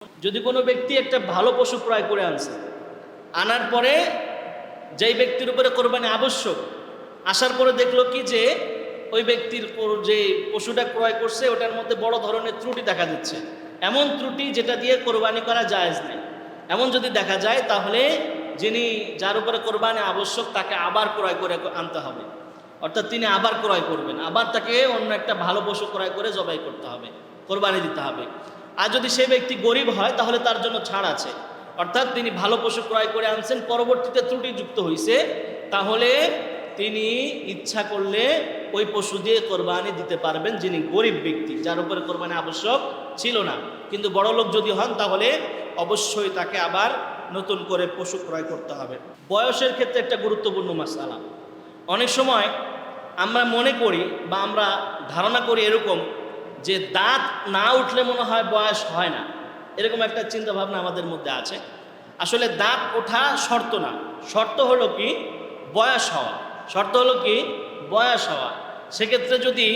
যদি কোনো ব্যক্তি একটা ভালো পশু ক্রয় করে আনছে, আনার পরে যেই ব্যক্তির উপরে কোরবানি আবশ্যক, আসার পরে দেখলো কি যে ওই ব্যক্তির যে পশুটা ক্রয় করছে ওটার মধ্যে বড় ধরনের ত্রুটি দেখা যাচ্ছে, এমন ত্রুটি যেটা দিয়ে কোরবানি করা জায়েজ নেই, এমন যদি দেখা যায় তাহলে যিনি যার উপরে কোরবানি আবশ্যক তাকে আবার ক্রয় করে আনতে হবে। অর্থাৎ তিনি আবার ক্রয় করবেন, আবার তাকে অন্য একটা ভালো পশু ক্রয় করে জবাই করতে হবে, কোরবানি দিতে হবে। আর যদি সেই ব্যক্তি গরিব হয় তাহলে তার জন্য ছাড় আছে, অর্থাৎ তিনি ভালো পশু ক্রয় করে আনছেন, পরবর্তীতে ত্রুটিযুক্ত হয়েছে, তাহলে তিনি ইচ্ছা করলে ওই পশু দিয়ে কোরবানি দিতে পারবেন যিনি গরিব ব্যক্তি, যার উপরে কোরবানি আবশ্যক ছিল না। কিন্তু বড় লোক যদি হন তাহলে অবশ্যই তাকে আবার নতুন করে পশু ক্রয় করতে হবে। বয়সের ক্ষেত্রে একটা গুরুত্বপূর্ণ মাসআলা। অনেক সময় আমরা মনে করি বা আমরা ধারণা করি এরকম যে দাঁত না উঠলে মনে হয় বয়স হয় না, এরকম একটা চিন্তা ভাবনা আমাদের মধ্যে আছে। আসলে দাঁত ওঠা শর্ত না, শর্ত হলো কি বয়স হওয়া, শর্ত হলো কি বয়স হওয়া। সেক্ষেত্রে যদি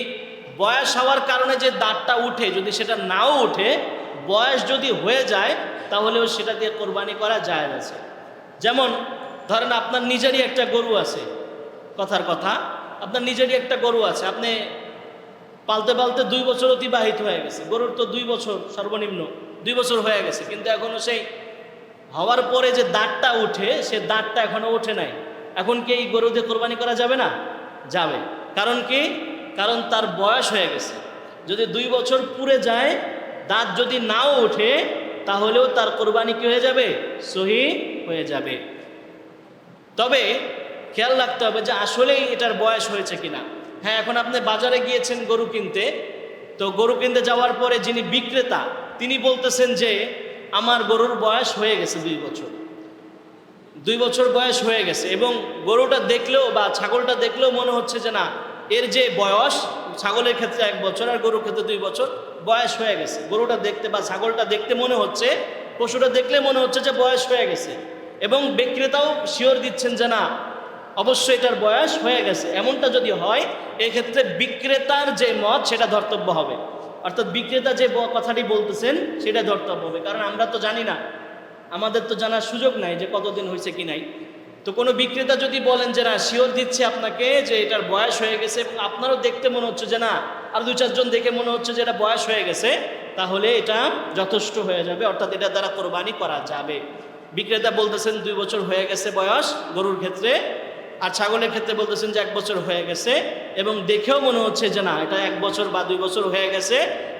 বয়স হওয়ার কারণে যে দাঁতটা উঠে, যদি সেটা নাও উঠে, বয়স যদি হয়ে যায় তাহলেও সেটা দিয়ে কোরবানি করা যায় আছে। যেমন ধরেন আপনার নিজেরই একটা গরু আছে, কথার কথা আপনার নিজেরই একটা গরু আছে, আপনি পালতে পালতে 2 বছর অতিবাহিত হয়ে গেছে, গরুর তো 2 বছর সর্বনিম্ন 2 বছর হয়ে গেছে, কিন্তু এখনো সেই হওয়ার পরে যে দাঁতটা উঠে সে দাঁতটা এখনো ওঠে নাই। এখন কি এই গরু দিয়ে কোরবানি করা যাবে না? যাবে। কারণ কি? কারণ তার বয়স হয়ে গেছে। যদি 2 বছর পুরে যায়, দাঁত যদি নাও ওঠে, তাহলেও তার কোরবানি কি হয়ে যাবে? সহি হয়ে যাবে। তবে খেয়াল রাখতে হবে যে আসলেই এটার বয়স হয়েছে কিনা। হ্যাঁ, এখন আপনি বাজারে গিয়েছেন গরু কিনতে, তো গরু কিনতে যাওয়ার পরে যিনি বিক্রেতা তিনি বলতেছেন যে আমার গরুর বয়স হয়ে গেছে 2 বছর, 2 বছর বয়স হয়ে গেছে, এবং গরুটা দেখলেও বা ছাগলটা দেখলেও মনে হচ্ছে যে না, এর যে বয়স, ছাগলের ক্ষেত্রে 1 বছর আর গরুর ক্ষেত্রে 2 বছর বয়স হয়ে গেছে। গরুটা দেখতে বা ছাগলটা দেখতে মনে হচ্ছে, পশুটা দেখলে মনে হচ্ছে যে বয়স হয়ে গেছে, এবং বিক্রেতাও শিওর দিচ্ছেন যে না অবশ্যই এটার বয়স হয়ে গেছে। এমনটা যদি হয়, এক্ষেত্রে বিক্রেতার যে মত সেটা ধর্তব্য হবে, অর্থাৎ বিক্রেতা যে কথাটি বলতেছেন সেটা ধর্তব্য হবে। কারণ আমরা তো জানি না, আমাদের তো জানার সুযোগ নাই যে কতদিন হয়েছে কি নাই। তো কোনো বিক্রেতা যদি বলেন যে না শিওর দিচ্ছে আপনাকে যে এটার বয়স হয়ে গেছে, এবং আপনারও দেখতে মনে হচ্ছে যে না আর 2-4 জন দেখে মনে হচ্ছে যে এটা বয়স হয়ে গেছে, তাহলে এটা যথেষ্ট হয়ে যাবে, অর্থাৎ এটা দ্বারা কোরবানি করা যাবে। বিক্রেতা বলতেছেন 2 বছর হয়ে গেছে বয়স গরুর ক্ষেত্রে, আর ছাগলের ক্ষেত্রে বলতেছেন যে 1 বছর হয়ে গেছে, এবং দেখেও মনে হচ্ছে যে না এটা 1 বছর বা 2 বছর হয়ে গেছে,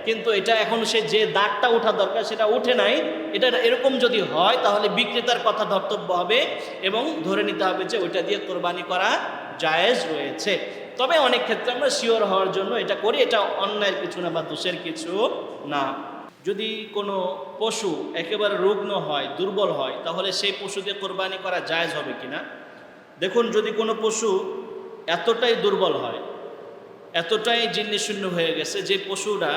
কিন্তু এটা এখন সে যে দাগটা ওঠা দরকার সেটা উঠে নাই। এটা এরকম যদি হয় তাহলে বিক্রেতার কথা ধর্তব্য হবে, এবং ধরে নিতে হবে যে ওইটা দিয়ে কোরবানি করা জায়েজ রয়েছে। তবে অনেক ক্ষেত্রে আমরা শিওর হওয়ার জন্য এটা করি, এটা অন্যায়ের কিছু না বা দোষের কিছু না। যদি কোনো পশু একেবারে রুগ্ন হয়, দুর্বল হয়, তাহলে সেই পশু দিয়ে কোরবানি করা জায়েজ হবে কিনা। দেখুন, যদি কোনো পশু এতটাই দুর্বল হয়, এতটাই জিনিসশূন্য হয়ে গেছে যে পশুরা,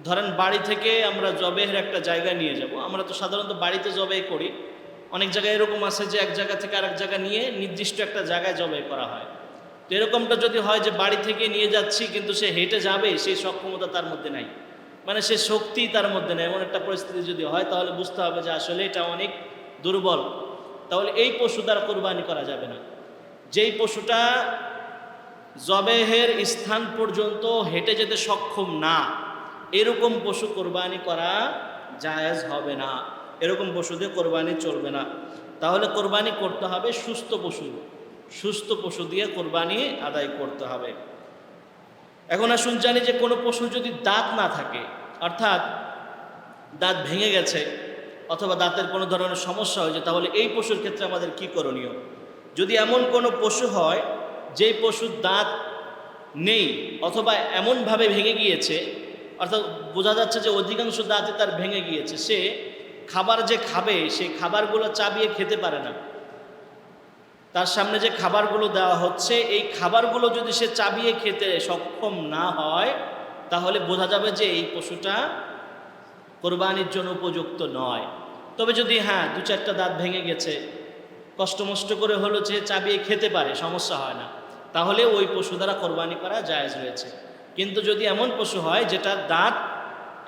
ধরেন বাড়ি থেকে আমরা জবেহের একটা জায়গা নিয়ে যাব, আমরা তো সাধারণত বাড়িতে জবাই করি, অনেক জায়গায় এরকম আছে যে এক জায়গা থেকে আরেক জায়গা নিয়ে নির্দিষ্ট একটা জায়গায় জবাই করা হয়। তো এরকমটা যদি হয় যে বাড়ি থেকে নিয়ে যাচ্ছি কিন্তু সে হেঁটে যাবে, সেই সক্ষমতা তার মধ্যে নাই, মানে সে শক্তি তার মধ্যে নেই, এমন একটা পরিস্থিতি যদি হয়, তাহলে বুঝতে হবে যে আসলে এটা অনেক দুর্বল, তাহলে এই পশু দ্বারা কোরবানি করা যাবে না। যেই পশুটা জবেহের স্থান পর্যন্ত হেঁটে যেতে সক্ষম না, এরকম পশু কোরবানি করা জায়েজ হবে না, এরকম পশু দিয়ে কোরবানি চলবে না। তাহলে কোরবানি করতে হবে সুস্থ পশু, সুস্থ পশু দিয়ে কোরবানি আদায় করতে হবে। এখন আসুন জানি যে কোনো পশু যদি দাঁত না থাকে, অর্থাৎ দাঁত ভেঙে গেছে অথবা দাঁতের কোনো ধরনের সমস্যা হয়েছে, তাহলে এই পশুর ক্ষেত্রে আমাদের কি করণীয়। যদি এমন কোনো পশু হয় যেই পশুর দাঁত নেই অথবা এমনভাবে ভেঙে গিয়েছে, অর্থাৎ বোঝা যাচ্ছে যে অধিকাংশ দাঁতই তার ভেঙে গিয়েছে, সে খাবার যে খাবে সেই খাবারগুলো চাবিয়ে খেতে পারে না, তার সামনে যে খাবারগুলো দেওয়া হচ্ছে এই খাবারগুলো যদি সে চাবিয়ে খেতে সক্ষম না হয়, তাহলে বোঝা যাবে যে এই পশুটা কোরবানির জন্য উপযুক্ত নয়। তবে যদি হ্যাঁ 2-4টা দাঁত ভেঙে গেছে, কষ্টমষ্ট করে হলো যে চাবিয়ে খেতে পারে, সমস্যা হয় না, তাহলে ওই পশু দ্বারা কোরবানি করা জায়েজ রয়েছে। কিন্তু যদি এমন পশু হয় যেটার দাঁত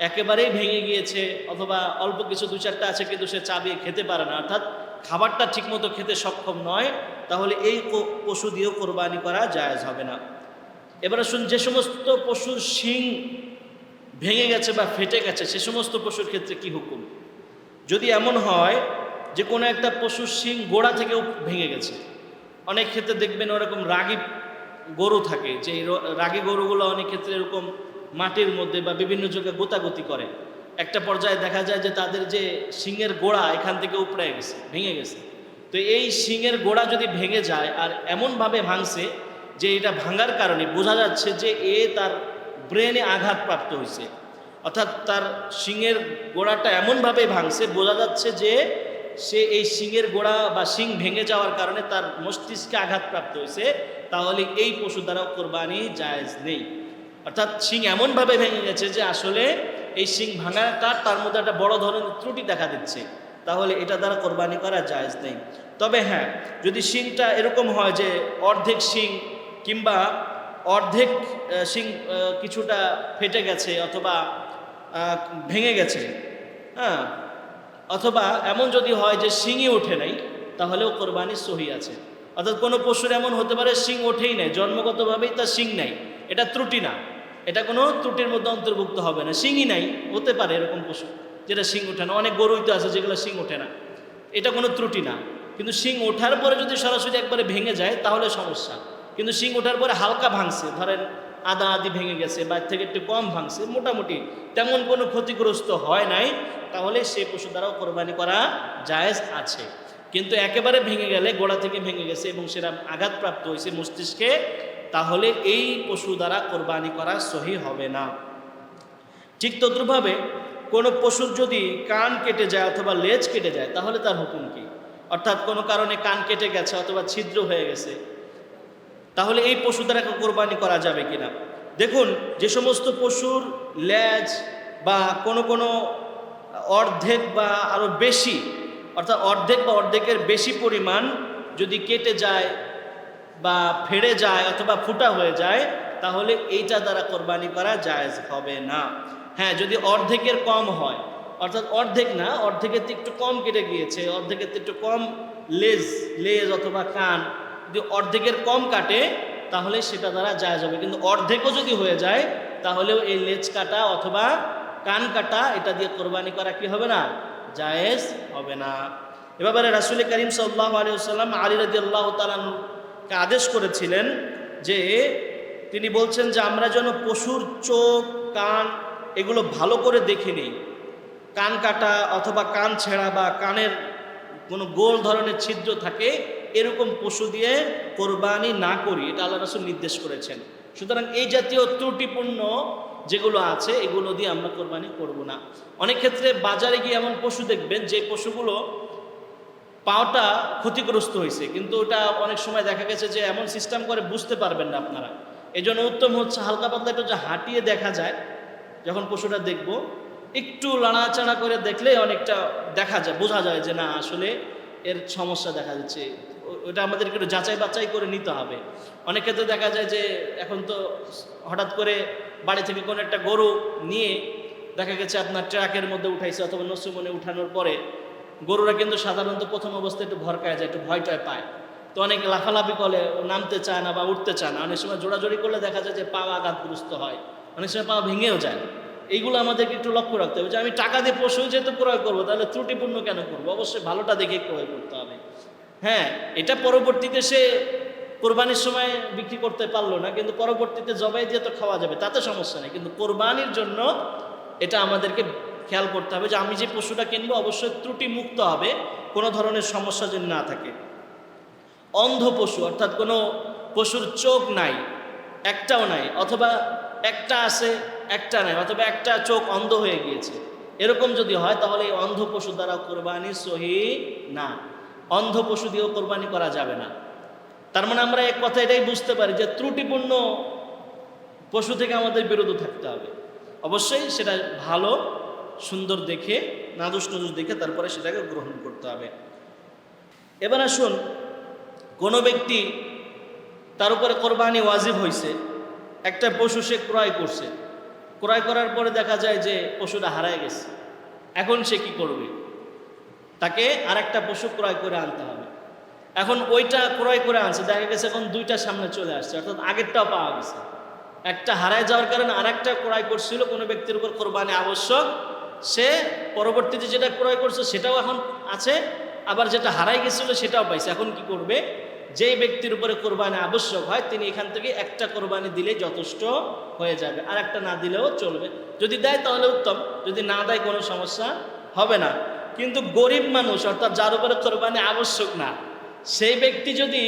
একেবারেই ভেঙে গিয়েছে, অথবা অল্প কিছু দু চারটা আছে কিন্তু সে চাবিয়ে খেতে পারে না, অর্থাৎ খাবারটা ঠিকমতো খেতে সক্ষম নয়, তাহলে এই পশু দিয়েও কোরবানি করা জায়েজ হবে না। এবারে শুন, যে সমস্ত পশুর শিং ভেঙে গেছে বা ফেটে গেছে সে সমস্ত পশুর ক্ষেত্রে কি হুকুম? যদি এমন হয় যে কোনো একটা পশুর শিং গোড়া থেকেও ভেঙে গেছে, অনেক ক্ষেত্রে দেখবেন ওরকম রাগী গরু থাকে, যে রাগী গরুগুলো অনেক ক্ষেত্রে এরকম মাটির মধ্যে বা বিভিন্ন জায়গায় গোতাগতি করে, একটা পর্যায়ে দেখা যায় যে তাদের যে শিংয়ের গোড়া এখান থেকে উপড়ে গেছে, ভেঙে গেছে। তো এই শিংয়ের গোড়া যদি ভেঙে যায় আর এমনভাবে ভাঙছে যে এটা ভাঙার কারণে বোঝা যাচ্ছে যে তার ব্রেনে আঘাতপ্রাপ্ত হয়েছে, অর্থাৎ তার শিংয়ের গোড়াটা এমনভাবে ভাঙছে বোঝা যাচ্ছে যে সে এই শিংয়ের গোড়া বা শিং ভেঙে যাওয়ার কারণে তার মস্তিষ্কে আঘাতপ্রাপ্ত হয়েছে, তাহলে এই পশু দ্বারা কোরবানি জায়েজ নেই। অর্থাৎ শিং এমনভাবে ভেঙে গেছে যে আসলে এই শিং ভাঙাটা তার মধ্যে একটা বড় ধরনের ত্রুটি দেখা দিচ্ছে, তাহলে এটা দ্বারা কোরবানি করা জায়েজ নেই। তবে হ্যাঁ, যদি শিংটা এরকম হয় যে অর্ধেক শিং কিংবা অর্ধেক শিং কিছুটা ফেটে গেছে অথবা ভেঙে গেছে, হ্যাঁ, অথবা এমন যদি হয় যে শিংই ওঠে নাই, তাহলেও কোরবানি সহি আছে। অর্থাৎ কোনো পশুর এমন হতে পারে শিং ওঠেই নাই, জন্মগতভাবেই তার শিং নাই, এটা ত্রুটি না, এটা কোনো ত্রুটির মধ্যে অন্তর্ভুক্ত হবে না। শিংই নাই, হতে পারে এরকম পশু যেটা শিং ওঠে না, অনেক গরুই তো আছে যেগুলো শিং ওঠে না, এটা কোনো ত্রুটি না। কিন্তু শিং ওঠার পরে যদি সরাসরি একবারে ভেঙে যায় তাহলে সমস্যা। কিন্তু শিং ওঠার পরে হালকা ভাঙছে, ধরেন আধা আধি ভেঙে গেছে বা এর থেকে একটু কম ভাঙছে, মোটামুটি তেমন কোনো ক্ষতিগ্রস্ত হয় নাই, তাহলে সেই পশু দ্বারাও কোরবানি করা জায়েজ আছে। কিন্তু একেবারে ভেঙে গেলে, গোড়া থেকে ভেঙে গেছে এবং সেটা আঘাতপ্রাপ্ত হয়েছে মস্তিষ্কে, তাহলে এই পশু দ্বারা কোরবানি করা সহি হবে না। ঠিক তদ্রুপভাবে কোনো পশুর যদি কান কেটে যায় অথবা লেজ কেটে যায়, তাহলে তার হুকুম কি? অর্থাৎ কোনো কারণে কান কেটে গেছে অথবা ছিদ্র হয়ে গেছে, তাহলে এই পশু দ্বারা কোরবানি করা যাবে কিনা? দেখুন, যে সমস্ত পশুর লেজ বা কোনো অর্ধেক বা আরও বেশি, অর্থাৎ অর্ধেক বা অর্ধেকের বেশি পরিমাণ যদি কেটে যায় বা ফেড়ে যায় অথবা ফুটা হয়ে যায়, তাহলে এইটা দ্বারা কোরবানি করা জায়েজ হবে না। হ্যাঁ, যদি অর্ধেকের কম হয়, অর্থাৎ অর্ধেক না, অর্ধেকের একটু কম কেটে গিয়েছে, অর্ধেকের একটু কম লেজ অথবা কান যদি অর্ধেকের কম কাটে, তাহলে সেটা দ্বারা জায়েজ হবে। কিন্তু অর্ধেকও যদি হয়ে যায়, তাহলেও এই লেজ কাটা অথবা কান কাটা এটা দিয়ে কোরবানি করা কি হবে না? জায়েজ হবে না। এ ব্যাপারে রাসূল করিম সাল্লাল্লাহু আলাইহি ওয়াসাল্লাম আলী রাদিয়াল্লাহু তাআলা কে আদেশ করেছিলেন যে, তিনি বলছেন যে আমরা যেন পশুর চোখ কান এগুলো ভালো করে দেখে নিই, কান কাটা অথবা কান ছেঁড়া বা কানের কোনো গোল ধরনের ছিদ্র থাকে এরকম পশু দিয়ে কোরবানি না করি, এটা আল্লাহ রাসূল নির্দেশ করেছেন। সুতরাং এই জাতীয় ত্রুটিপূর্ণ যেগুলো আছে এগুলো দিয়ে আমরা কোরবানি করব না। অনেক ক্ষেত্রে বাজারে গিয়ে এমন পশু দেখবেন যে পশুগুলো পাওটা ক্ষতিগ্রস্ত হয়েছে, কিন্তু ওটা অনেক সময় দেখা গেছে যে এমন সিস্টেম করে বুঝতে পারবেন না আপনারা। এই জন্য উত্তম হচ্ছে হালকা পাতলা একটু যে হাঁটিয়ে দেখা যায়, যখন পশুটা দেখব একটু লাড়াচাড়া করে দেখলে অনেকটা দেখা যায়, বোঝা যায় যে না আসলে এর সমস্যা দেখা যাচ্ছে। ওটা আমাদেরকে একটু যাচাই বাছাই করে নিতে হবে। অনেক ক্ষেত্রে দেখা যায় যে এখন তো হঠাৎ করে বাড়ি থেকে কোনো একটা গরু নিয়ে দেখা গেছে আপনার ট্রাকের মধ্যে উঠাইছে অথবা নসুমনে উঠানোর পরে গরুরা কিন্তু সাধারণত প্রথম অবস্থায় একটু ভরকায় যায়, একটু ভয়টয় পায়, তো অনেক লাফালাফি করে, নামতে চায় না বা উঠতে চায় না। অনেক সময় জোড়াজোড়ি করলে দেখা যায় যে পা আঘাতগ্রস্ত হয়, অনেক সময় পা ভেঙেও যায়। এইগুলো আমাদেরকে একটু লক্ষ্য রাখতে হবে যে আমি টাকা দিয়ে পশু যেহেতু ক্রয় করবো, তাহলে ত্রুটিপূর্ণ কেন করবো? অবশ্যই ভালোটা দেখে ক্রয় করতে হবে। হ্যাঁ, এটা পরবর্তীতে সে কোরবানির সময় বিক্রি করতে পারলো না, কিন্তু পরবর্তীতে জবাই দিয়ে তো খাওয়া যাবে, তাতে সমস্যা নেই। কিন্তু কোরবানির জন্য এটা আমাদেরকে খেয়াল করতে হবে যে আমি যে পশুটা কিনবো অবশ্যই ত্রুটি মুক্ত হবে, কোনো ধরনের সমস্যা যেন না থাকে। অন্ধ পশু, অর্থাৎ কোনো পশুর চোখ নাই, একটাও নাই, অথবা একটা আছে একটা নাই, অথবা একটা চোখ অন্ধ হয়ে গিয়েছে, এরকম যদি হয় তাহলে এই অন্ধ পশু দ্বারা কোরবানি সহি না। অন্ধ পশু দিয়েও কোরবানি করা যাবে না। তার মানে আমরা এক কথা এটাই বুঝতে পারি যে ত্রুটিপূর্ণ পশু থেকে আমাদের বিরত থাকতে হবে। অবশ্যই সেটা ভালো সুন্দর দেখে, নাদুস নদুস দেখে তারপরে সেটাকে গ্রহণ করতে হবে। এবার আসুন, কোনো ব্যক্তি তার উপরে কোরবানি ওয়াজিব হয়েছে, একটা পশু সে ক্রয় করছে, ক্রয় করার পরে দেখা যায় যে পশুটা হারায় গেছে। এখন সে কি করবে? তাকে আরেকটা পশু ক্রয় করে আনতে হবে। এখন ওইটা ক্রয় করে আনছে, দেখা গেছে এখন দুইটা সামনে চলে আসছে, অর্থাৎ আগেরটাও পাওয়া গেছে। একটা হারায় যাওয়ার কারণে আরেকটা ক্রয় করছিল, কোনো ব্যক্তির উপর কোরবানি আবশ্যক, সে পরবর্তীতে যেটা ক্রয় করছে সেটাও এখন আছে, আবার যেটা হারাই গেছিল সেটাও পাইছে। এখন কি করবে? যেই ব্যক্তির উপরে কোরবানি আবশ্যক হয় তিনি এখান থেকে একটা কোরবানি দিলে যথেষ্ট হয়ে যাবে, আর একটা না দিলেও চলবে। যদি দেয় তাহলে উত্তম, যদি না দেয় কোনো সমস্যা হবে না। কিন্তু গরিব মানুষ, অর্থাৎ যার উপরে কোরবানি আবশ্যক না, সেই ব্যক্তি যদি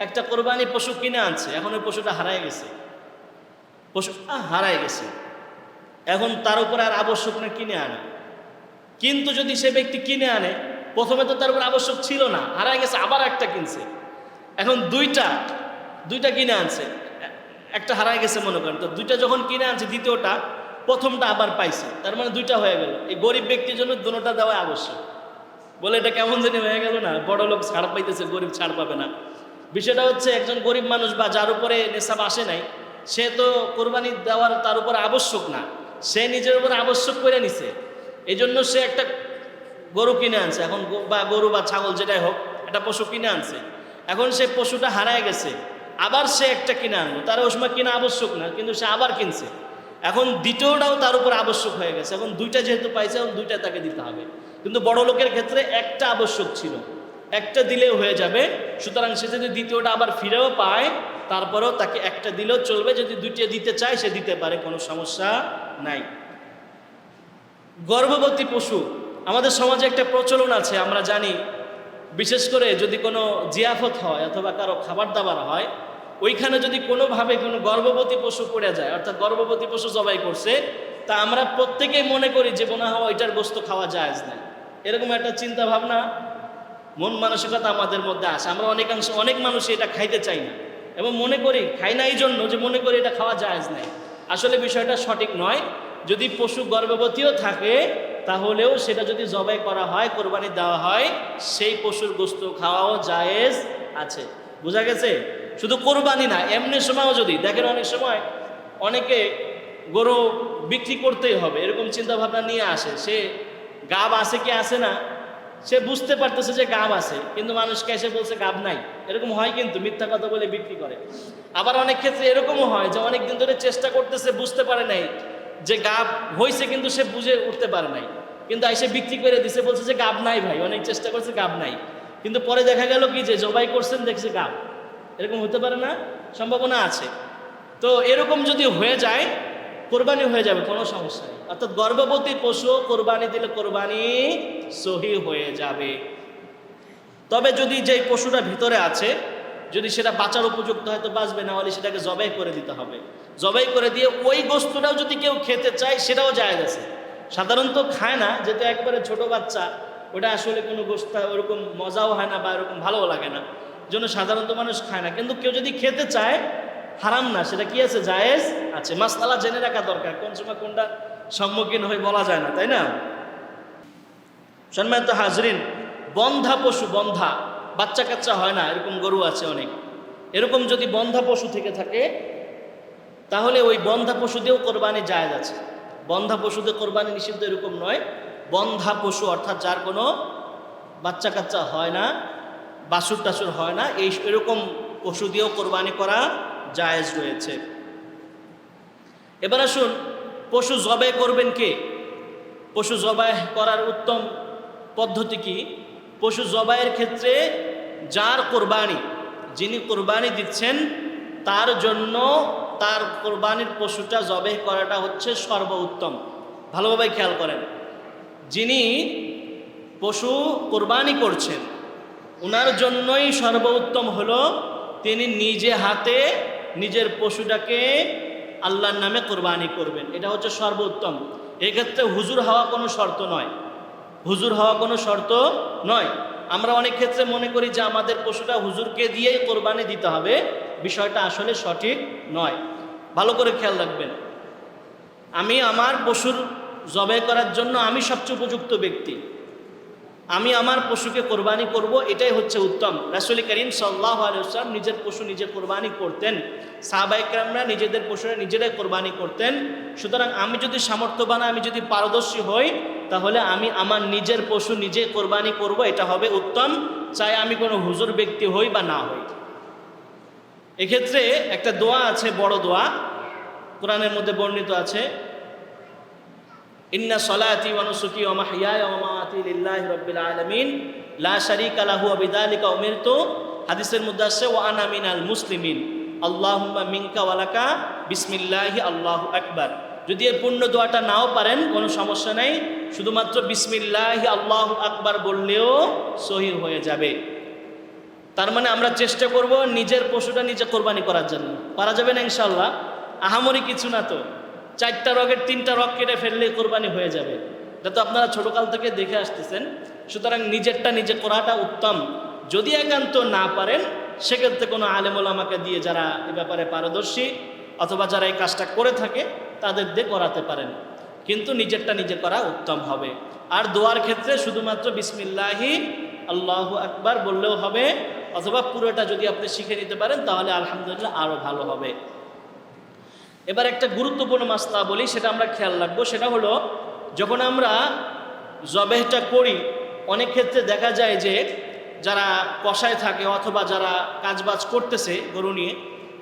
একটা কোরবানি পশু কিনে আনছে, এখন ওই পশুটা হারায় গেছে, পশুটা হারায় গেছে, এখন তার উপরে আর আবশ্যক না কিনে আনা। কিন্তু যদি সে ব্যক্তি কিনে আনে, প্রথমে তো তার উপর আবশ্যক ছিল না, হারায় গেছে, আবার একটা কিনছে, এখন দুইটা কিনে আনছে, একটা হারায় গেছে মনে করেন, তো দুইটা যখন কিনে আনছে, দ্বিতীয়টা প্রথমটা আবার পাইছে, তার মানে দুইটা হয়ে গেল। এই গরিব ব্যক্তির জন্য দুটোটা দেওয়া আবশ্যক। বলে এটা কেমন জানি হয়ে গেল না, বড় লোক ছাড় পাইতেছে, গরিব ছাড় পাবে না। বিষয়টা হচ্ছে একজন গরিব মানুষ বা যার উপরে নেশাব আসে নাই, সে তো কোরবানি দেওয়ার তার উপরে আবশ্যক না, সে নিজের উপর আবশ্যক করে নিছে, এই জন্য সে একটা গরু কিনে আনছে, এখন বা গরু বা ছাগল যেটাই হোক, একটা পশু কিনে আনছে। এখন সে পশুটা হারায় গেছে, আবার সে একটা কিনে আনলো, তার ওই সময় কিনা আবশ্যক না, কিন্তু সে আবার কিনছে, এখন দ্বিতীয়টাও তার উপর আবশ্যক হয়ে গেছে। এখন দুইটা যেহেতু পাইছে, এখন দুইটা তাকে দিতে হবে। কিন্তু বড় লোকের ক্ষেত্রে একটা আবশ্যক ছিল, একটা দিলেও হয়ে যাবে। সুতরাং সে যদি দ্বিতীয়টা আবার ফিরেও পায়, তারপরেও তাকে একটা দিলেও চলবে। যদি দুইটা দিতে চায় সে দিতে পারে, কোনো সমস্যা নাই। গর্ভবতী পশু, আমাদের সমাজে একটা প্রচলন আছে, আমরা জানি, বিশেষ করে যদি কোনো জিয়াফত হয় অথবা কারো খাবার দাবার হয়, ওইখানে যদি কোনোভাবে কোনো গর্ভবতী পশু পড়ে যায়, অর্থাৎ গর্ভবতী পশু জবাই করছে, তা আমরা প্রত্যেকেই মনে করি যে মনে হয় এটার গোশত খাওয়া জায়েজ না। এরকম একটা চিন্তা ভাবনা, মন মানসিকতা আমাদের মধ্যে আসে। আমরা অনেক মানুষ এটা খাইতে চাই না, এবং মনে করি খাই না এই জন্য যে মনে করি এটা খাওয়া জায়েজ নাই। আসলে বিষয়টা সঠিক নয়। যদি পশু গর্ভবতীও থাকে, তাহলেও সেটা যদি জবাই করা হয়, কোরবানি দেওয়া হয়, সেই পশুর গোশত খাওয়াও জায়েজ আছে। বোঝা গেছে? শুধু কোরবানি না, এমনি সময়ও যদি দেখেন, অনেক সময় অনেকে গরু বিক্রি করতেই হবে এরকম চিন্তা ভাবনা নিয়ে আসে। সে গাব আছে কি আছে না, সে বুঝতে পারতেছে যে গাব আছে, কিন্তু মানুষকে এসে বলছে গাব নাই। এরকম হয়, কিন্তু মিথ্যা কথা বলে বিক্রি করে। আবার অনেক ক্ষেত্রে এরকমও হয় যে অনেক দিন ধরে চেষ্টা করতেছে, বুঝতে পারে নাই যে গাব হয়েছে, কিন্তু সে বুঝে উঠতে পারে নাই, কিন্তু এসে বিক্রি করে দিছে, বলছে যে গাব নাই ভাই, অনেক চেষ্টা করছে, গাব নাই। কিন্তু পরে দেখা গেল কি যে জবাই করছেন, দেখছে গাব। এরকম হতে পারে না? সম্ভাবনা আছে। তো এরকম যদি হয়ে যায়, কোরবানি হয়ে যাবে, কোনো সমস্যা নেই। অর্থাৎ গর্ভবতী পশু কোরবানি দিলে কোরবানি সহি হয়ে যাবে। তবে যদি যেই পশুটা ভিতরে আছে, যদি সেটা বাঁচার উপযুক্ত হয় তো বাঁচবে, না হলে সেটাকে জবাই করে দিতে হবে। জবাই করে দিয়ে ওই গোস্তটাও যদি কেউ খেতে চায়, সেটাও জায়েজ আছে। সাধারণত খায় না, যেহেতু একবারে ছোট বাচ্চা, ওটা আসলে কোনো গোস্ত ওরকম মজাও হয় না বা এরকম ভালোও লাগে না, জন্য সাধারণত মানুষ খায় না। কিন্তু কেউ যদি খেতে চায়, হারাম না, সেটা কি আছে? জায়েজ আছে। মাসআলা জেনে রাখা দরকার, কোন সময় কোনটা সম্মুখীন হয়ে বলা যায় না, তাই না? সম্মানিত হাজরিন, বন্ধা পশু, বন্ধা বাচ্চা কাচ্চা হয় না, এরকম গরু আছে অনেক। এরকম যদি বন্ধা পশু থেকে থাকে, তাহলে ওই বন্ধা পশু দিয়েও কোরবানি জায়েজ আছে। বন্ধা পশুদের কোরবানি নিষিদ্ধ এরকম নয়। বন্ধা পশু অর্থাৎ যার কোনো বাচ্চা কাচ্চা হয় না, বাছুর টাছুর হয় না, এরকম পশু দিয়েও কোরবানি করা জায়েজ রয়েছে। এবার আসুন, পশু জবাই করবেন কে? পশু জবাই করার উত্তম পদ্ধতি কি? পশু জবাইয়ের ক্ষেত্রে যার কোরবানি, যিনি কোরবানি দিচ্ছেন, তার জন্য তার কোরবানির পশুটা জবাই করাটা হচ্ছে সর্বোত্তম। ভালোভাবে খেয়াল করেন, যিনি পশু কোরবানি করছেন, ওনার জন্যই সর্বোত্তম হলো তিনি নিজে হাতে নিজের পশুটাকে আল্লাহর নামে কোরবানি করবেন। এটা হচ্ছে সর্বোত্তম। এক্ষেত্রে হুজুর হওয়া কোনো শর্ত নয়, হুজুর হওয়া কোনো শর্ত নয়। আমরা অনেক ক্ষেত্রে মনে করি যে আমাদের পশুটা হুজুরকে দিয়েই কোরবানি দিতে হবে, বিষয়টা আসলে সঠিক নয়। ভালো করে খেয়াল রাখবেন, আমি আমার পশুর জবাই করার জন্য আমি সবচেয়ে উপযুক্ত ব্যক্তি, আমি আমার পশুকে কোরবানি করব, এটাই হচ্ছে উত্তম। রাসূল করিম সাল্লাল্লাহু আলাইহি ওয়াসাল্লাম নিজের পশু নিজে কোরবানি করতেন, সাহাবায়ে কেরামরা নিজেদের পশুরা নিজেরাই কোরবানি করতেন। সুতরাং আমি যদি সামর্থ্যবান, আমি যদি পারদর্শী হই, তাহলে আমি আমার নিজের পশু নিজে কোরবানি করব, এটা হবে উত্তম, চাই আমি কোনো হুজুর ব্যক্তি হই বা না হই। এক্ষেত্রে একটা দোয়া আছে, বড় দোয়া, কোরআনের মধ্যে বর্ণিত আছে, ইন্না সলাতি ওয়া নুসুকি ওয়া মাহইয়ায়া ওয়া মামাতি লিল্লাহি রাব্বিল আলামিন লা শারীকা লাহু ওয়া বিযালিকা উমিরতু। হাদিসের মধ্যে আছে ওয়া আনা মিনাল মুসলিমিন আল্লাহুম্মা মিনকা ওয়া লাকা বিসমিল্লাহি আল্লাহু আকবার। যদি এই পূর্ণ দোয়াটা নাও পারেন কোনো সমস্যা নেই, শুধুমাত্র বিসমিল্লাহি আল্লাহু আকবার বললেও সহিহ হয়ে যাবে। তার মানে আমরা চেষ্টা করব নিজের পশুটা নিজে কোরবানি করার জন্য। পারা যাবে না ইনশাআল্লাহ? আহামরি কিছু না তো, 4টা রগের 3টা রগ কেটে ফেললে কোরবানি হয়ে যাবে। এটা তো আপনারা ছোটকাল থেকে দেখে আসতেছেন। সুতরাং নিজেরটা নিজে করাটা উত্তম। যদি একান্ত না পারেন, সেক্ষেত্রে কোনো আলেম ওলামাকে দিয়ে, যারা এ ব্যাপারে পারদর্শী অথবা যারা এই কাজটা করে থাকে, তাদের দিয়ে করাতে পারেন, কিন্তু নিজেরটা নিজে করা উত্তম হবে। আর দোয়ার ক্ষেত্রে শুধুমাত্র বিসমিল্লাহি আল্লাহু আকবার বললেও হবে, অথবা পুরোটা যদি আপনি শিখে নিতে পারেন তাহলে আলহামদুলিল্লাহ আরও ভালো হবে। এবার একটা গুরুত্বপূর্ণ মাসলা বলি, সেটা আমরা খেয়াল রাখবো। সেটা হলো, যখন আমরা জবেহটা করি, অনেক ক্ষেত্রে দেখা যায় যে যারা কষায় থাকে অথবা যারা কাজবাজ করতেছে গরু নিয়ে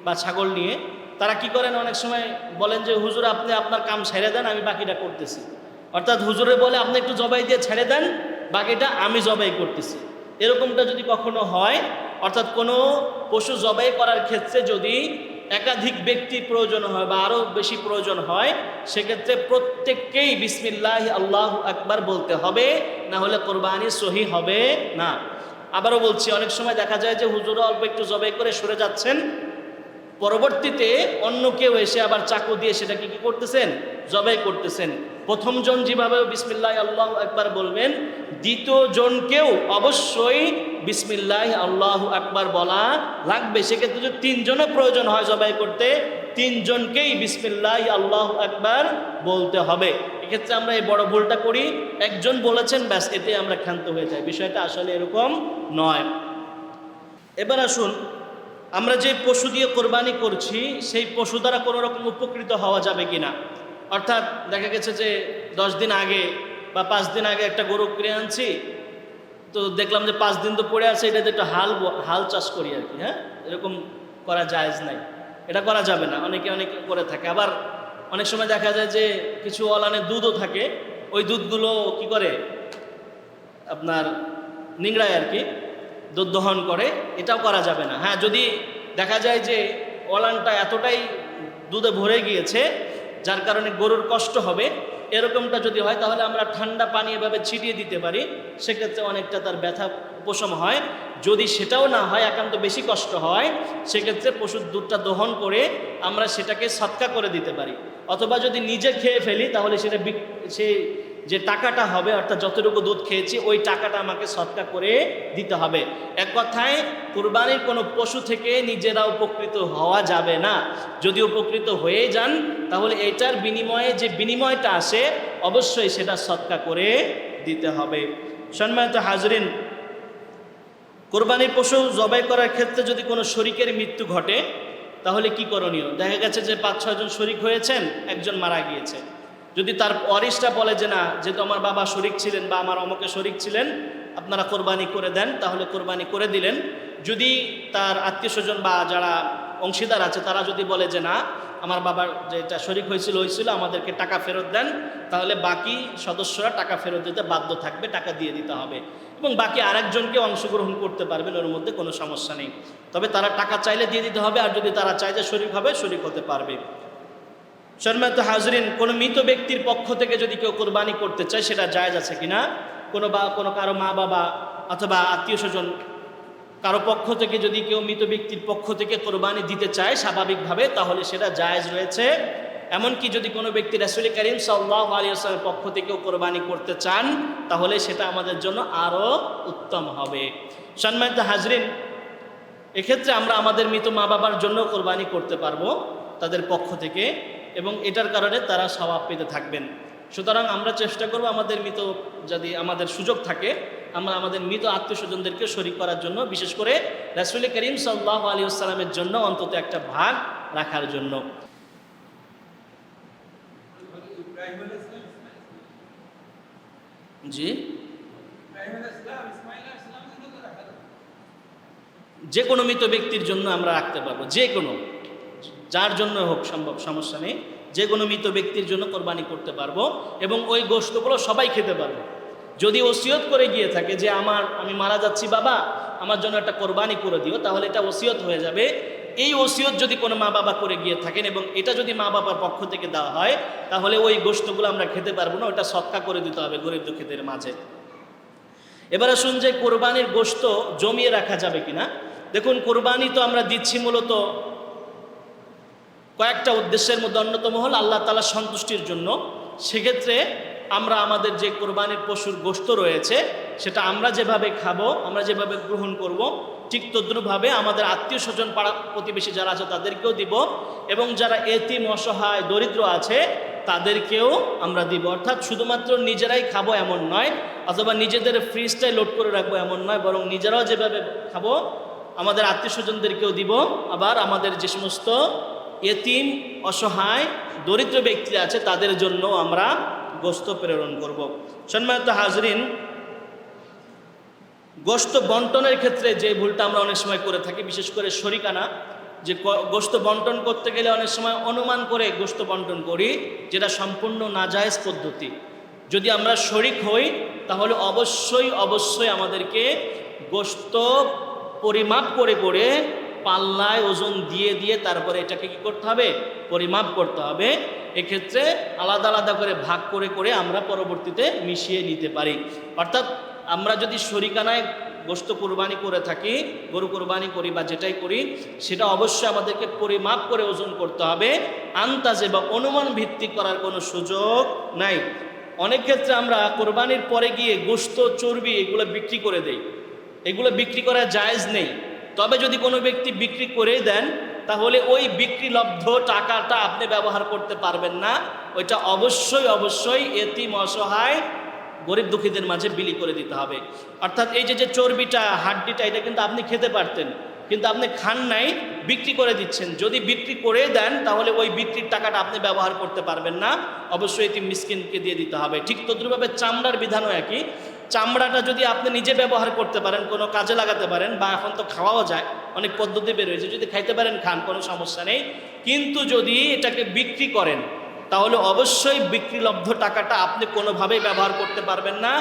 বা ছাগল নিয়ে, তারা কি করেন, অনেক সময় বলেন যে হুজুর আপনি আপনার কাম ছেড়ে দেন, আমি বাকিটা করতেছি। অর্থাৎ হুজুরে বলে আপনি একটু জবাই দিয়ে ছেড়ে দেন, বাকিটা আমি জবাই করতেছি। এরকমটা যদি কখনো হয়, অর্থাৎ কোনো পশু জবাই করার ক্ষেত্রে যদি একাধিক ব্যক্তি প্রয়োজন হয় বা আরও বেশি প্রয়োজন হয়, সেক্ষেত্রে প্রত্যেককেই বিসমিল্লাহি আল্লাহু আকবার বলতে হবে, না হলে কোরবানি সহি হবে না। আবারও বলছি, অনেক সময় দেখা যায় যে হুজুরা অল্প একটু জবাই করে সরে যাচ্ছেন, পরবর্তীতে অন্য কেউ এসে আবার চাকু দিয়ে সেটাকে কি করতেছেন, জবাই করতেছেন। প্রথম জন যেভাবে বিসমিল্লাহ আল্লাহু আকবার বলবেন, দ্বিতীয় জনকেও অবশ্যই বিসমিল্লাহ আল্লাহু আকবার বলা লাগবে। সেক্ষেত্রে যদি 3 জনও প্রয়োজন হয় জবাই করতে, 3 জনকেই বিসমিল্লাহ আল্লাহু আকবার বলতে হবে। এক্ষেত্রে আমরা এই বড় ভুলটা করি, একজন বলেছেন ব্যাস, এতে আমরা ক্ষান্ত হয়ে যাই। বিষয়টা আসলে এরকম নয়। এবার আসুন, আমরা যে পশু দিয়ে কোরবানি করছি, সেই পশু দ্বারা কোনো রকম উপকৃত হওয়া যাবে কিনা। অর্থাৎ দেখা গেছে যে 10 দিন আগে বা 5 দিন আগে একটা গরু কিনে আনছি, তো দেখলাম যে 5 দিন তো পড়ে আছে, এটাতে একটা হাল চাষ করি আর কি। হ্যাঁ, এরকম করা জায়েজ নাই, এটা করা যাবে না। অনেকে করে থাকে। আবার অনেক সময় দেখা যায় যে কিছু অলানে দুধও থাকে, ওই দুধগুলো কি করে আপনার নিংড়ায় আর কি, দুধ দহন করে, এটাও করা যাবে না। হ্যাঁ, যদি দেখা যায় যে অলানটা এতটাই দুধে ভরে গিয়েছে যার কারণে গরুর কষ্ট হবে, এরকমটা যদি হয়, তাহলে আমরা ঠান্ডা পানি এভাবে ছিটিয়ে দিতে পারি, সেক্ষেত্রে অনেকটা তার ব্যথা উপশম হয়। যদি সেটাও না হয়, একান্ত বেশি কষ্ট হয়, সেক্ষেত্রে পশুর দুধটা দহন করে আমরা সেটাকে সৎকা করে দিতে পারি। অথবা যদি নিজে খেয়ে ফেলি, তাহলে সেটা সেই যে টাকাটা হবে, অর্থাৎ যতটুকু দুধ খেয়েছি ওই টাকাটা আমাকে সৎকা করে দিতে হবে। এক কথায়, কুরবানির কোনো পশু থেকে নিজেরা উপকৃত হওয়া যাবে না। যদি উপকৃত হয়ে যান, তাহলে এটার বিনিময়ে যে বিনিময়টা আসে, অবশ্যই সেটা সৎকা করে দিতে হবে। সম্মানিত হাজরিন, কোরবানির পশু জবাই করার ক্ষেত্রে যদি কোনো শরীকের মৃত্যু ঘটে, তাহলে কি করণীয়? দেখা গেছে যে 5-6 জন শরীক হয়েছেন, একজন মারা গিয়েছে। যদি তার ওয়ারিসটা বলে যে না, যেহেতু আমার বাবা শরীক ছিলেন বা আমার অমুকে শরীক ছিলেন, আপনারা কোরবানি করে দেন, তাহলে কোরবানি করে দিলেন। যদি তার আত্মীয় স্বজন বা যারা অংশীদার আছে, তারা যদি বলে যে না, আমার বাবার যেটা শরীক হয়েছিল, আমাদেরকে টাকা ফেরত দেন, তাহলে বাকি সদস্যরা টাকা ফেরত দিতে বাধ্য থাকবে, টাকা দিয়ে দিতে হবে। এবং বাকি আরেকজনকে অংশগ্রহণ করতে পারবেন, ওর মধ্যে কোনো সমস্যা নেই। তবে তারা টাকা চাইলে দিয়ে দিতে হবে, আর যদি তারা চায় যে শরীক হবে, শরীক হতে পারবে। সম্মানিত হাজরিন, কোনো মৃত ব্যক্তির পক্ষ থেকে যদি কেউ কোরবানি করতে চায়, সেটা জায়েজ আছে কিনা? কোনো কারো মা বাবা অথবা আত্মীয় স্বজন কারো পক্ষ থেকে যদি কেউ মৃত ব্যক্তির পক্ষ থেকে কোরবানি দিতে চায় স্বাভাবিকভাবে, তাহলে সেটা জায়েজ রয়েছে। এমনকি যদি কোনো ব্যক্তি রাসূল করিম সাল্লাল্লাহু আলাইহি ওয়াসাল্লামের পক্ষ থেকেও কোরবানি করতে চান, তাহলে সেটা আমাদের জন্য আরও উত্তম হবে। সম্মানিত হাজরিন, এক্ষেত্রে আমরা আমাদের মৃত মা বাবার জন্য কোরবানি করতে পারবো তাদের পক্ষ থেকে, এবং এটার কারণে তারা সওয়াব পেতে থাকবেন। সুতরাং আমরা চেষ্টা করব আমাদের মৃত, যদি আমাদের সুযোগ থাকে আমরা আমাদের মৃত আত্মীয় স্বজনদেরকে শরীক করার জন্য, বিশেষ করে রাসূল করিম সাল্লাল্লাহু আলাইহি ওয়াসাল্লামের জন্য অন্তত একটা ভাগ রাখার জন্য। জি, যে কোনো মৃত ব্যক্তির জন্য আমরা রাখতে পারবো, যে কোনো, যার জন্য হোক সম্ভব, সমস্যা নেই। যে কোনো মৃত ব্যক্তির জন্য কোরবানি করতে পারবো এবং ওই গোশতগুলো সবাই খেতে পারবো। যদি ওসিয়ত করে গিয়ে থাকে যে আমি মারা যাচ্ছি বাবা, আমার জন্য একটা কোরবানি করে দিও, তাহলে এটা ওসিয়ত হয়ে যাবে। এই ওসিয়ত যদি কোনো মা বাবা করে গিয়ে থাকেন এবং এটা যদি মা বাবার পক্ষ থেকে দেওয়া হয়, তাহলে ওই গোশতগুলো আমরা খেতে পারবো না, ওটা সদকা করে দিতে হবে গরিব দুঃখীদের মাঝে। এবার আসুন যে কোরবানির গোশত জমিয়ে রাখা যাবে কিনা। দেখুন, কোরবানি তো আমরা দিচ্ছি মূলত কয়েকটা উদ্দেশ্যের মধ্যে অন্যতম হল আল্লাহ তাআলার সন্তুষ্টির জন্য। সেক্ষেত্রে আমরা আমাদের যে কোরবানির পশুর গোশত রয়েছে সেটা আমরা যেভাবে খাবো, আমরা যেভাবে গ্রহণ করব, ঠিক তদ্রুপভাবে আমাদের আত্মীয় স্বজন, পাড়া প্রতিবেশী যারা আছে তাদেরকেও দিব, এবং যারা এতিম, অসহায়, দরিদ্র আছে তাদেরকেও আমরা দিব। অর্থাৎ শুধুমাত্র নিজেরাই খাবো এমন নয়, অথবা নিজেদের ফ্রিজটাই লোড করে রাখবো এমন নয়, বরং নিজেরাও যেভাবে খাবো আমাদের আত্মীয় স্বজনদেরকেও দিব। আবার আমাদের যে সমস্ত এতিম, অসহায়, দরিদ্র ব্যক্তি আছে তাদের জন্য আমরা গোশত প্রেরণ করব। সম্মানিত হাজরিন, গোশত বন্টনের ক্ষেত্রে যে ভুলটা আমরা অনেক সময় করে থাকি, বিশেষ করে শরিকানা, যে গোশত বন্টন করতে গেলে অনেক সময় অনুমান করে গোশত বন্টন করি, যেটা সম্পূর্ণ নাজায়েজ পদ্ধতি। যদি আমরা শরিক হই তাহলে অবশ্যই আমাদেরকে গোশত পরিমাপ করে করে পাল্লায় ওজন দিয়ে দিয়ে তারপরে এটাকে কি করতে হবে, পরিমাপ করতে হবে। এক্ষেত্রে আলাদা আলাদা করে ভাগ করে করে আমরা পরবর্তীতে মিশিয়ে নিতে পারি। অর্থাৎ আমরা যদি শরিকানায় গোশত কোরবানি করে থাকি, গরু কোরবানি করি বা যেটাই করি, সেটা অবশ্যই আমাদেরকে পরিমাপ করে ওজন করতে হবে। আন্তাজে বা অনুমান ভিত্তিক করার কোনো সুযোগ নাই। অনেক ক্ষেত্রে আমরা কোরবানির পরে গিয়ে গোশত, চর্বি এগুলো বিক্রি করে দেই। এগুলো বিক্রি করা জায়েজ নেই। তবে যদি কোনো ব্যক্তি বিক্রি করে দেন তাহলে ওই বিক্রিলব্ধ টাকাটা আপনি ব্যবহার করতে পারবেন না। ওইটা অবশ্যই এতিম, অসহায়, গরিব দুঃখীদের মাঝে বিলি করে দিতে হবে। অর্থাৎ এই যে চর্বিটা, হাড্ডিটা, এটা কিন্তু আপনি খেতে পারতেন, কিন্তু আপনি খান নাই, বিক্রি করে দিচ্ছেন। যদি বিক্রি করে দেন তাহলে ওই বিক্রির টাকাটা আপনি ব্যবহার করতে পারবেন না, অবশ্যই এতিম মিসকিনকে দিয়ে দিতে হবে। ঠিক তদ্রুপভাবে চামড়ার বিধানও একই। চামড়াটা যদি আপনি নিজে ব্যবহার করতে পারেন, কোনো কাজে লাগাতে পারেন, বা এখন তো খাওয়াও যায়, অনেক পদ্ধতি বের হয়েছে, যদি খাইতে পারেন খান, কোনো সমস্যা নেই। কিন্তু যদি এটাকে বিক্রি করেন তাহলে অবশ্যই বিক্রিলব্ধ টাকাটা আপনি কোনোভাবেই ব্যবহার করতে পারবেন না।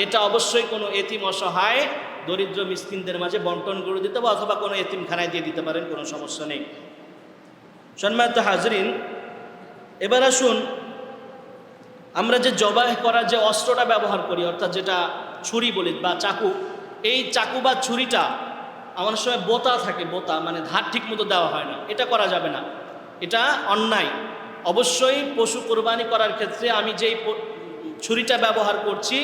এটা অবশ্যই কোনো এতিম, অসহায়, দরিদ্র মিসকিনদের মাঝে বন্টন করে দিতে হবে, অথবা কোনো এতিমখানায় দিয়ে দিতে পারেন, কোনো সমস্যা নেই। সম্মানিত হাজরিন, এবার আসুন আমরা যে জবাই করার যে অস্ত্রটা ব্যবহার করি, অর্থাৎ যেটা ছুরি বলি বা চাকু, এই চাকু বা ছুরিটা আমার সময় বোতা থাকে, বোতা মানে ধার ঠিক মতো দেওয়া হয় না, এটা করা যাবে না, এটা অন্যায়। অবশ্যই পশু কোরবানি করার ক্ষেত্রে আমি যেই ছুরিটা ব্যবহার করছি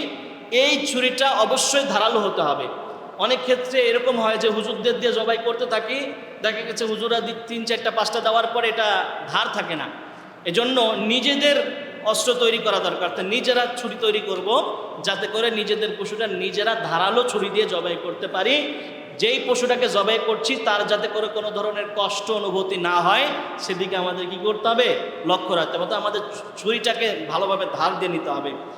এই ছুরিটা অবশ্যই ধারালো হতে হবে। অনেক ক্ষেত্রে এরকম হয় যে হুজুরদের দিয়ে জবাই করতে থাকি, দেখা গেছে হুজুরা 3, 4, 5টা দেওয়ার পর এটা ধার থাকে না। এজন্য নিজেদের অস্ত্র তৈরি করা দরকার। তো নিজেরা ছুরি তৈরি করব যাতে করে নিজেদের পশুটা নিজেরা ধারালো ছুরি দিয়ে জবাই করতে পারি। যেই পশুটাকে জবাই করছি তার যাতে করে কোনো ধরনের কষ্ট অনুভূতি না হয় সেদিকে আমাদের কি করতে হবে, লক্ষ্য রাখতে হবে। আমাদের ছুরিটাকে ভালোভাবে ধার দিয়ে নিতে হবে।